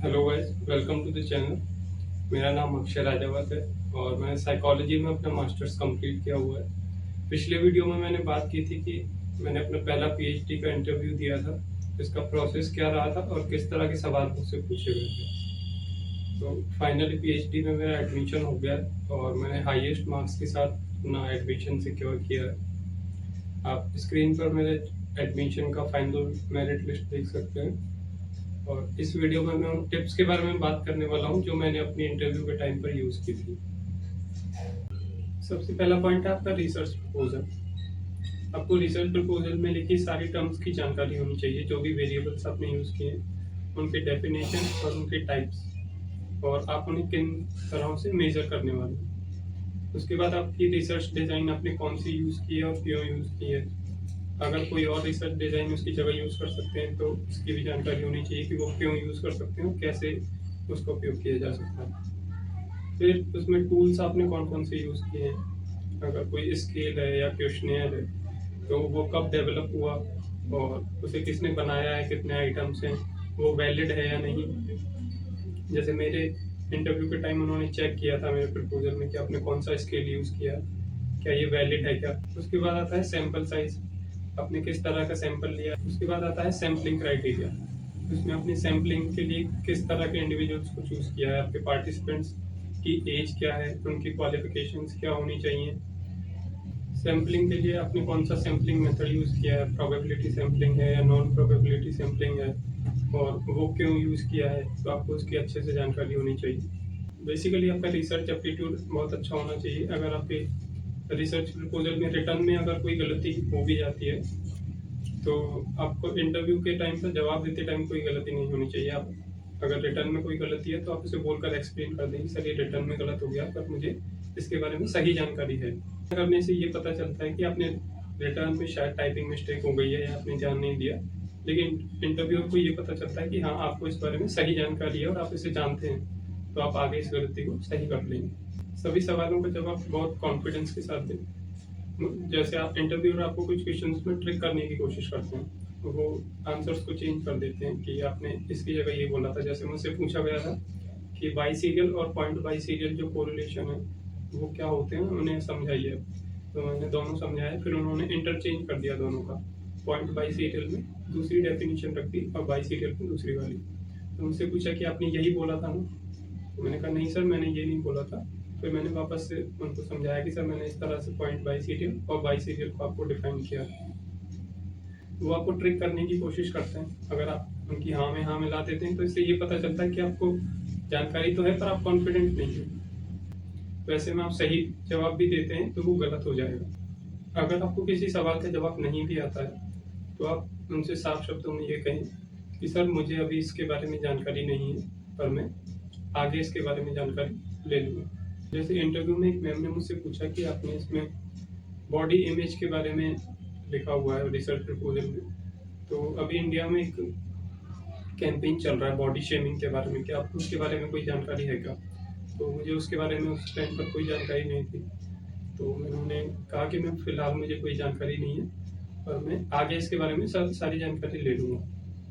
Hello guys, welcome to the channel. मेरा नाम अक्षय राजावत है और मैंने साइकोलॉजी में अपना मास्टर्स कंप्लीट किया हुआ है। पिछले वीडियो में मैंने बात की थी कि मैंने अपना पहला पीएचडी का इंटरव्यू दिया था, इसका प्रोसेस क्या रहा था और किस तरह के सवाल मुझसे पूछे गए थे। तो फाइनली पीएचडी में मेरा एडमिशन हो गया है और मैंने हाईएस्ट मार्क्स के साथ अपना एडमिशन सिक्योर किया है। आप स्क्रीन पर मेरे एडमिशन का फाइनल मेरिट लिस्ट देख सकते हैं और इस वीडियो में मैं उन टिप्स के बारे में बात करने वाला हूं जो मैंने अपनी इंटरव्यू के टाइम पर यूज़ की थी। सबसे पहला पॉइंट है आपका रिसर्च प्रपोजल। आपको रिसर्च प्रपोजल में लिखी सारी टर्म्स की जानकारी होनी चाहिए, जो भी वेरिएबल्स आपने यूज़ किए हैं उनके डेफिनेशन और उनके टाइप्स, और आप उन्हें किन तरह से मेजर करने वाले हैं। उसके बाद आपकी रिसर्च डिज़ाइन आपने कौन सी यूज़ की है और क्यों यूज़ की है। अगर कोई और रिसर्च डिज़ाइन उसकी जगह यूज़ कर सकते हैं तो उसकी भी जानकारी होनी चाहिए कि वो क्यों यूज़ कर सकते हैं और कैसे उसका उपयोग किया जा सकता है। फिर उसमें टूल्स आपने कौन कौन से यूज़ किए हैं। अगर कोई स्केल है या क्वेश्चनेयर है तो वो कब डेवलप हुआ और उसे किसने बनाया है, कितने आइटम्स हैं, वो वैलिड है या नहीं। जैसे मेरे इंटरव्यू के टाइम उन्होंने चेक किया था मेरे प्रपोजल में कि आपने कौन सा स्केल यूज़ किया, क्या ये वैलिड है क्या। उसके बाद आता है सैंपल साइज, आपने किस तरह का सैंपल लिया। उसके बाद आता है सैम्पलिंग क्राइटेरिया, उसमें अपनी सैम्पलिंग के लिए किस तरह के इंडिविजुअल्स को चूज़ किया है, आपके पार्टिसिपेंट्स की एज क्या है, उनकी क्वालिफिकेशंस क्या होनी चाहिए। सैम्पलिंग के लिए आपने कौन सा सैम्पलिंग मेथड यूज़ किया है, प्रोबेबिलिटी सैम्पलिंग है या नॉन प्रोबेबिलिटी सैम्पलिंग है, और वो क्यों यूज़ किया है, तो आपको उसकी अच्छे से जानकारी होनी चाहिए। बेसिकली आपका रिसर्च एप्टीट्यूड बहुत अच्छा होना चाहिए। अगर आपके रिसर्च प्रपोजल में रिटर्न में अगर कोई गलती हो भी जाती है तो आपको इंटरव्यू के टाइम पर जवाब देते टाइम कोई गलती नहीं होनी चाहिए। आप अगर रिटर्न में कोई गलती है तो आप उसे बोलकर एक्सप्लेन कर देंगे, सर ये रिटर्न में गलत हो गया पर मुझे इसके बारे में सही जानकारी है। करने से ये पता चलता है कि आपने रिटर्न में शायद टाइपिंग मिस्टेक हो गई है या आपने ध्यान नहीं दिया, लेकिन इंटरव्यूअर को ये पता चलता है कि हाँ आपको इस बारे में सही जानकारी है और आप इसे जानते हैं, तो आप आगे इस गलती को सही कर लेंगे। सभी सवालों का जवाब बहुत कॉन्फिडेंस के साथ दें। जैसे आप इंटरव्यूअर आपको कुछ क्वेश्चंस में ट्रिक करने की कोशिश करते हैं, तो वो आंसर्स को चेंज कर देते हैं कि आपने इसकी जगह ये बोला था। जैसे मुझसे पूछा गया था कि बाई सीरियल और पॉइंट बाई सीरियल जो कोरिलेशन है वो क्या होते हैं, उन्हें समझाइए। तो मैंने दोनों समझाया, फिर उन्होंने इंटरचेंज कर दिया दोनों का। पॉइंट बाई सीरियल में दूसरी डेफिनेशन रख दी और बाई सीरियल में दूसरी वाली। तो मुझसे पूछा कि आपने यही बोला था ना, तो मैंने कहा नहीं सर मैंने ये नहीं बोला था। फिर मैंने वापस से उनको समझाया कि सर मैंने इस तरह से पॉइंट बाई सीरियल और बाई सीरियल को आपको डिफाइन किया। वो आपको ट्रिक करने की कोशिश करते हैं। अगर आप उनकी हाँ में हाँ मिला देते हैं तो इससे ये पता चलता है कि आपको जानकारी तो है पर आप कॉन्फिडेंट नहीं है। वैसे में आप सही जवाब भी देते हैं तो वो गलत हो जाएगा। अगर आपको किसी सवाल का जवाब नहीं भी आता है तो आप उनसे साफ शब्दों में ये कहें कि सर मुझे अभी इसके बारे में जानकारी नहीं है, पर मैं आगे इसके बारे में जानकारी ले लूँगा। जैसे इंटरव्यू में एक मैम ने मुझसे पूछा कि आपने इसमें बॉडी इमेज के बारे में लिखा हुआ है रिसर्च प्रपोजल में, तो अभी इंडिया में एक कैंपेन चल रहा है बॉडी शेमिंग के बारे में, क्या आपको उसके बारे में कोई जानकारी है क्या। तो मुझे उसके बारे में उस टाइम पर कोई जानकारी नहीं थी, तो मैंने कहा कि मैं फ़िलहाल मुझे कोई जानकारी नहीं है, पर मैं आगे इसके बारे में सारी जानकारी ले लूँगा।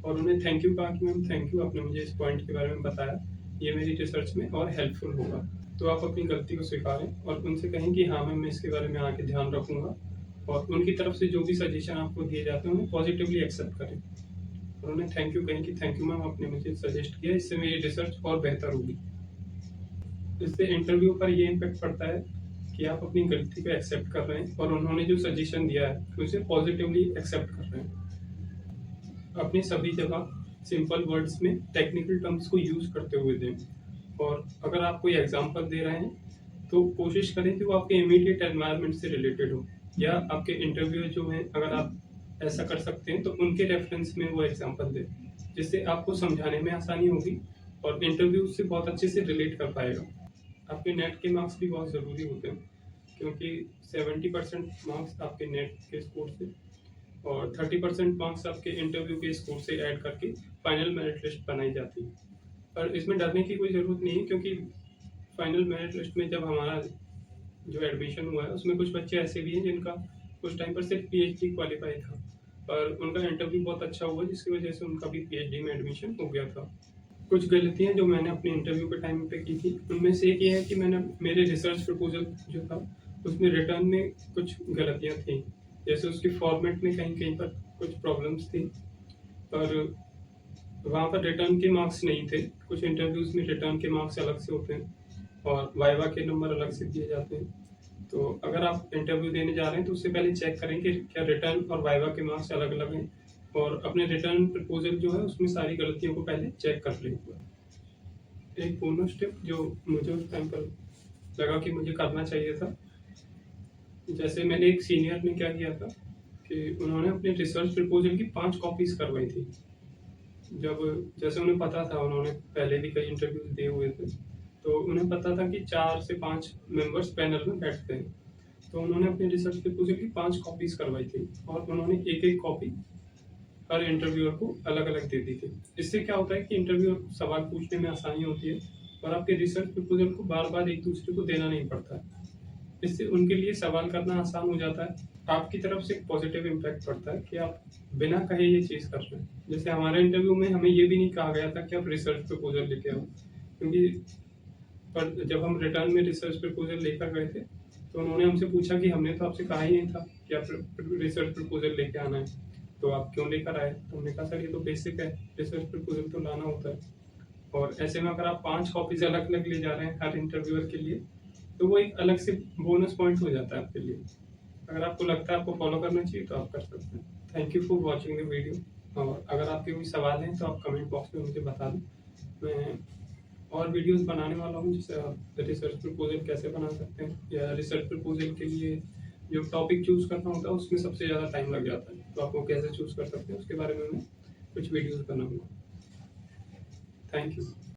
और उन्हें थैंक यू कहा कि मैम थैंक यू, आपने मुझे इस पॉइंट के बारे में बताया, ये मेरी रिसर्च में और हेल्पफुल होगा। तो आप अपनी गलती को स्वीकारें और उनसे कहें कि हाँ मैम मैं इसके बारे में आगे ध्यान रखूँगा, और उनकी तरफ से जो भी सजेशन आपको दिए जाते हैं उन्हें पॉजिटिवली एक्सेप्ट करें। और उन्हें थैंक यू कहें कि थैंक यू मैम आपने मुझे सजेस्ट किया, इससे मेरी रिसर्च और बेहतर होगी। इससे इंटरव्यू पर ये इम्पैक्ट पड़ता है कि आप अपनी गलती को एक्सेप्ट कर रहे हैं और उन्होंने जो सजेशन दिया है उसे पॉजिटिवली एक्सेप्ट कर रहे हैं। अपनी सभी जगह सिंपल वर्ड्स में टेक्निकल टर्म्स को यूज़ करते हुए दें, और अगर आप कोई एग्जांपल दे रहे हैं तो कोशिश करें कि वो आपके इमीडिएट एनवायरनमेंट से रिलेटेड हो, या आपके इंटरव्यू जो हैं अगर आप ऐसा कर सकते हैं तो उनके रेफरेंस में वो एग्जांपल दें, जिससे आपको समझाने में आसानी होगी और इंटरव्यू उससे बहुत अच्छे से रिलेट कर पाएगा। आपके नेट के मार्क्स भी बहुत ज़रूरी होते हैं, क्योंकि 70% मार्क्स आपके नेट के स्कोर से और 30% मार्क्स आपके इंटरव्यू के स्कोर से ऐड करके फाइनल मेरिट लिस्ट बनाई जाती है। पर इसमें डरने की कोई ज़रूरत नहीं है, क्योंकि फाइनल मेरिट लिस्ट में जब हमारा जो एडमिशन हुआ है उसमें कुछ बच्चे ऐसे भी हैं जिनका कुछ टाइम पर सिर्फ पीएचडी क्वालिफाई था, पर उनका इंटरव्यू बहुत अच्छा हुआ जिसकी वजह से उनका भी पीएचडी में एडमिशन हो गया था। कुछ गलतियाँ जो मैंने अपने इंटरव्यू के टाइम पे की थी, उनमें से एक ये है कि मैंने मेरे रिसर्च प्रपोज़ल जो था, उसमें रिटर्न में कुछ गलतियाँ थी। जैसे उसके फॉर्मेट में कहीं-कहीं पर कुछ प्रॉब्लम्स थी और वहाँ पर रिटर्न के मार्क्स नहीं थे। कुछ इंटरव्यूज़ में रिटर्न के मार्क्स अलग से होते हैं और वाइवा के नंबर अलग से दिए जाते हैं। तो अगर आप इंटरव्यू देने जा रहे हैं तो उससे पहले चेक करें कि क्या रिटर्न और वाइवा के मार्क्स अलग-अलग हैं और अपने रिटर्न प्रपोज़ल जो है उसमें सारी गलतियों को पहले चेक कर लें एक बार। एक बोनस टिप जो मुझे उस टाइम पर लगा कि मुझे करना चाहिए था, जैसे मेरे एक सीनियर ने क्या किया था कि उन्होंने अपने रिसर्च प्रपोज़ल की 5 कॉपीज़ करवाई थी। जब जैसे उन्हें पता था, उन्होंने पहले भी कई इंटरव्यूज़ दिए हुए थे, तो उन्हें पता था कि 4 से 5 मेंबर्स पैनल में बैठते हैं। तो उन्होंने अपने रिसर्च प्रपोज़ल की 5 कॉपीज़ करवाई थी और उन्होंने एक-एक कॉपी हर इंटरव्यूअर को अलग-अलग दे दी थी। इससे क्या होता है कि इंटरव्यूअर को सवाल पूछने में आसानी होती है और आपके रिसर्च प्रपोज़ल को बार-बार एक-दूसरे को देना नहीं पड़ता है। इससे उनके लिए सवाल करना आसान हो जाता है। आपकी तरफ से एक पॉज़िटिव इम्पैक्ट पड़ता है कि आप बिना कहे ये चीज़ कर रहे हैं। जैसे हमारे इंटरव्यू में हमें ये भी नहीं कहा गया था कि आप रिसर्च प्रपोज़ल लेके आओ, क्योंकि पर जब हम रिटर्न में रिसर्च प्रपोज़ल लेकर गए थे, तो उन्होंने हमसे पूछा कि हमने तो आपसे कहा ही नहीं था कि आप रिसर्च प्रपोज़ल लेके आना है, तो आप क्यों लेकर आए? तो हमने कहा सर ये तो बेसिक है, रिसर्च प्रपोज़ल तो लाना होता है। और ऐसे में अगर आप 5 कॉपीज़ अलग-अलग ले जा रहे हैं हर इंटरव्यूअर के लिए, तो वो एक अलग से बोनस पॉइंट हो जाता है आपके लिए। अगर आपको लगता है आपको फॉलो करना चाहिए तो आप कर सकते हैं। Thank you for watching the video और अगर आपके कोई सवाल हैं तो आप कमेंट बॉक्स में मुझे बता दें। मैं और वीडियोज़ बनाने वाला हूँ जिससे आप रिसर्च प्रपोज़ल कैसे बना सकते हैं या रिसर्च प्रपोज़ल के लिए जो टॉपिक चूज़ करना होता है उसमें सबसे ज़्यादा टाइम लग जाता है। तो आप वो कैसे चूज़ कर सकते हैं उसके बारे में मैं कुछ वीडियोज़ बनाऊँगा। Thank you.